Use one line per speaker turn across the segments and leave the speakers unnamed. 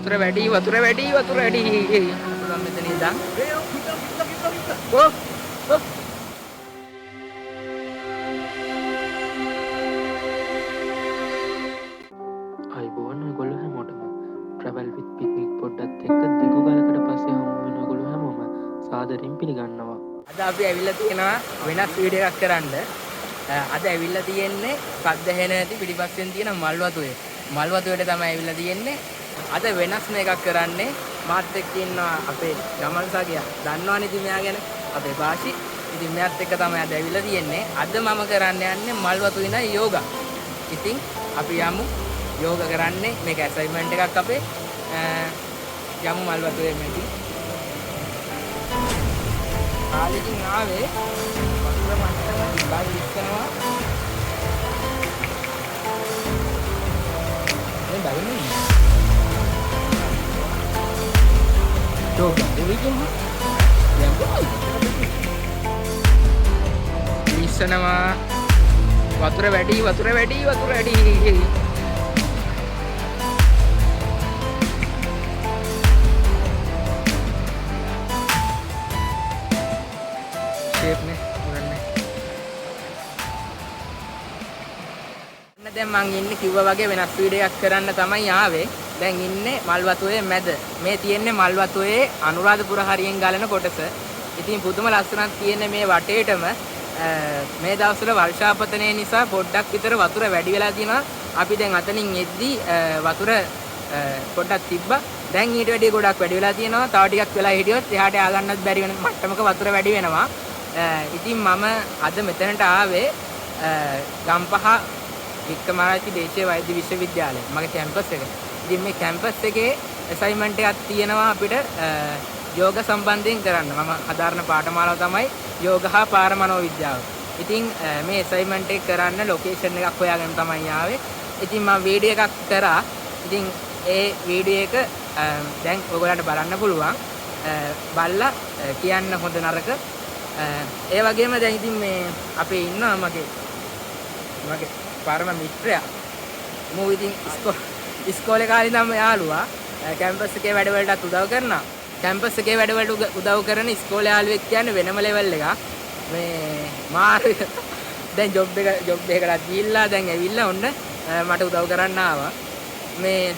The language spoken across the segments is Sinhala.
වතුර වැඩි මම මෙතන ඉඳන්
අයිබෝන් ඔයගොල්ලෝ හැමෝටම travel with picnic පොඩ්ඩත් එක්ක දිගු කාලයකට පස්සේ හමු වෙන ඔයගොල්ලෝ හැමෝම සාදරයෙන් පිළිගන්නවා.
අද අපි ඇවිල්ලා තියෙනවා වෙනස් වීඩියෝ එකක් කරන්න. අද ඇවිල්ලා තියෙන්නේ පද්දහෙන ඇති පිටිපස්සෙන් තියෙන මල්වතුවේ. මල්වතුවේට තමයි ඇවිල්ලා තියෙන්නේ. අද වෙනස්ම එකක් කරන්නේ මාත් එක්ක ඉන්නවා අපේ ගමන් සගයා. දන්නවනේ ඉතින් මෙයා ගැන අපේ භාෂි. ඉතින් මෙයාත් එක්ක තමයි අද ඇවිල්ලා තියෙන්නේ. අද මම කරන්න යන්නේ මල්වතුවේ ඉඳන් යෝගා. ඉතින් අපි යමු යෝගා කරන්නේ මේක ඇසයින්මන්ට් එකක් අපේ. යමු මල්වතුවේ මෙතන. කාලෙකින් ආවේ වතුර මට්ටම බයි ඉස්සනවා. මේ බයිනේ. යෝගා දෙවියන් යම්බෝ. ඉස්සනවා වතුර වැඩි නේ උරන්නේ. දැන් මං ඉන්නේ කිව්වා වගේ වෙනස් වීඩියෝ එකක් කරන්න තමයි ආවේ. දැන් ඉන්නේ මල්වතුවේ මැද. මේ තියෙන්නේ මල්වතුවේ අනුරාධපුර හරියෙන් ගලන කොටස. ඉතින් පුදුම ලස්සනක් තියෙන මේ වටේටම මේ දවස්වල වර්ෂාපතනය නිසා පොඩ්ඩක් විතර වතුර වැඩි වෙලා තියෙනවා. අපි දැන් අතනින් එද්දි වතුර පොඩ්ඩක් තිබ්බා. දැන් ඊට වැඩිය ගොඩක් වැඩි වෙලා තියෙනවා. තව ටිකක් වෙලා හිටියොත් එහාට යා ගන්නත් බැරි වෙන මට්ටමක වතුර වැඩි වෙනවා. ඉතින් මම අද මෙතනට ආවේ ගම්පහ වික්‍රමාදිත්‍ය දේශීය වෛද්‍ය විශ්වවිද්‍යාලය මගේ කැම්පස් එක. ඉතින් මේ කැම්පස් එකේ ඇසයින්මන්ට් එකක් තියෙනවා අපිට යෝග සම්බන්ධයෙන් කරන්න. මම හදාරන පාඨමාලාව තමයි යෝග හා පාරමනෝවිද්‍යාව. ඉතින් මේ ඇසයින්මන්ට් එක කරන්න ලොකේෂන් එකක් හොයාගෙන තමයි ආවේ. ඉතින් මම වීඩියෝ එකක් කරා. ඉතින් ඒ වීඩියෝ එක දැන් ඔයගොල්ලන්ට බලන්න පුළුවන්. බලලා කියන්න හොඳ නරක. ඒ වගේම දැන් ඉතින් මේ අපේ ඉන්නවා මගේ පරම මිත්‍රයා. මෝ ඉතින් ඉස්කෝලේ කාලේ ඉඳන්ම යාළුවා. කැම්පස් එකේ වැඩවලටත් උදව් කරනවා. කැම්පස් එකේ වැඩවලට උදව් කරන ඉස්කෝලේ යාළුවෙක් කියන්නේ වෙනම ලෙවල් එකක්. මේ මාර දැන් ජොබ් එකකට ගිහිල්ලා දැන් ඇවිල්ලා ඔන්න මට උදව් කරන්න ආවා. මේ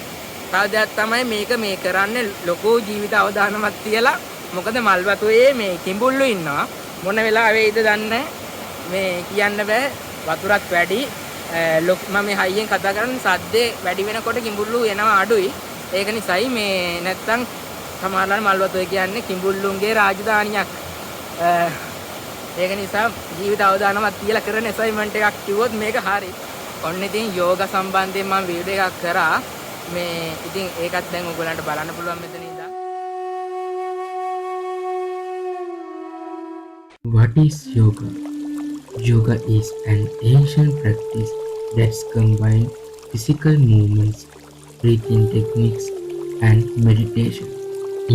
තවදයක් තමයි මේ කරන්නේ ලොකු ජීවිත අවදානමක් තියලා. මොකද මල්වතුවේ මේ කිඹුල්ලු ඉන්නවා. මොන වෙලාවෙයිද දන්නේ මේ කියන්න බෑ. වතුරත් වැඩි. මම මේ හයියෙන් කතා කරන්නේ සද්දේ වැඩි වෙනකොට කිඹුල්ලු එනවා අඩුයි. ඒක නිසායි මේ නැත්තම් සමහරවල් මල්වතුවේ කියන්නේ කිඹුල්ලුන්ගේ රාජධානියක්. ඒක නිසා ජීවිත අවදානමක් තියලා කරන ඇසයින්මන්ට් එකක් කිව්වොත් මේක හරි. ඔන්න ඉතින් යෝග සම්බන්ධයෙන් මම වීඩියෝ එකක් කරා. මේ ඉතින් ඒකත් දැන් ඔයගොල්ලන්ට බලන්න පුළුවන් මෙතන ඉඳන්.
What is yoga? Yoga is an ancient practice that combines physical movements, breathing techniques, and meditation.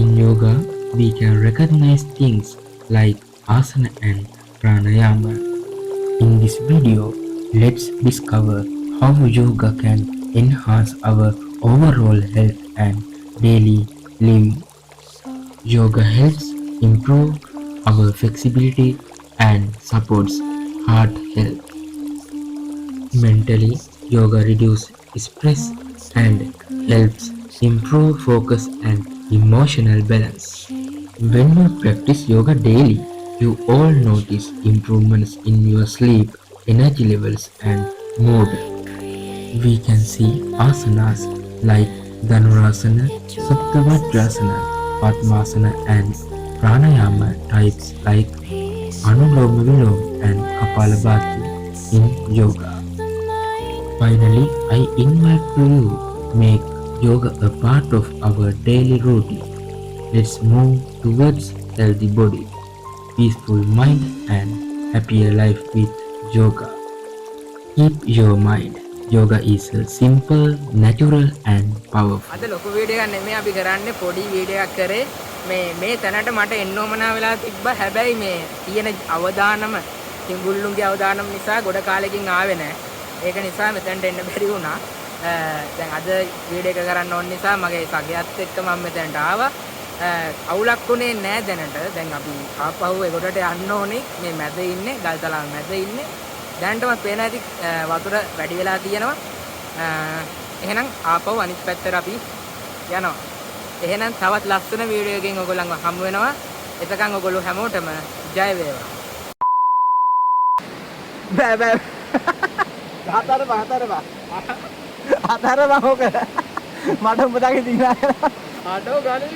In yoga, we can recognize things like asana and pranayama. In this video, let's discover how yoga can enhance our overall health and daily living. Yoga helps improve our flexibility and supports heart health. Mentally, yoga reduces stress and helps improve focus and emotional balance. When you practice yoga daily, you all notice improvements in your sleep, energy levels, and mood. We can see asanas like Dhanurasana, Saptavadrasana, Padmasana, and Pranayama types like Anuloma Viloma and Kapalabhati in yoga. Finally, I invite you to make yoga a part of our daily routine. Let's move towards healthy body, peaceful mind, and happier life with yoga. Keep your mind. Yoga is a simple, natural, and powerful.
අද ලොකු වීඩියෝ එකක් නෙමෙයි අපි කරන්නේ පොඩි වීඩියෝ එකක් කරේ. මේ තැනට මට එන්න ඕමනා වෙලා තිබ්බා. හැබැයි මේ තියෙන අවදානම කිඹුල්ලුන්ගේ අවදානම නිසා ගොඩ කාලෙකින් ආවේ නැහැ. ඒක නිසා මෙතනට එන්න බැරි වුණා. දැන් අද වීඩියෝ එක කරන්න ඕන නිසා මගේ සගයත් එක්ක මම මෙතනට ආවා. අවුලක් උනේ නෑ දැනට. දැන් අපි ආපහු ඒකට යන්න ඕනේ. මේ මැද ඉන්නේ, ගල්තලාව මැද ඉන්නේ. දැනටම පේන ඇති වතුර වැඩි වෙලා තියෙනවා. එහෙනම් ආපහු අනිත් පැත්තට අපි යනවා. එහෙනම් තවත් ලස්සන වීඩියෝ එකකින් ඔයගොල්ලන්ව හමු වෙනවා. එතකන් ඔයගොල්ලෝ හැමෝටම ජය වේවා.
බෑ බෑ. හතර ඕක. මට උඹ තාගේ දිනා කරා.
ආඩෝ ගානේ.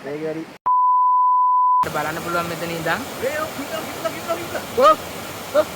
ඒක වැඩි.
බලන්න පුළුවන් මෙතන ඉඳන්.
ඒ ඔක් හිටලා.
ඔව්.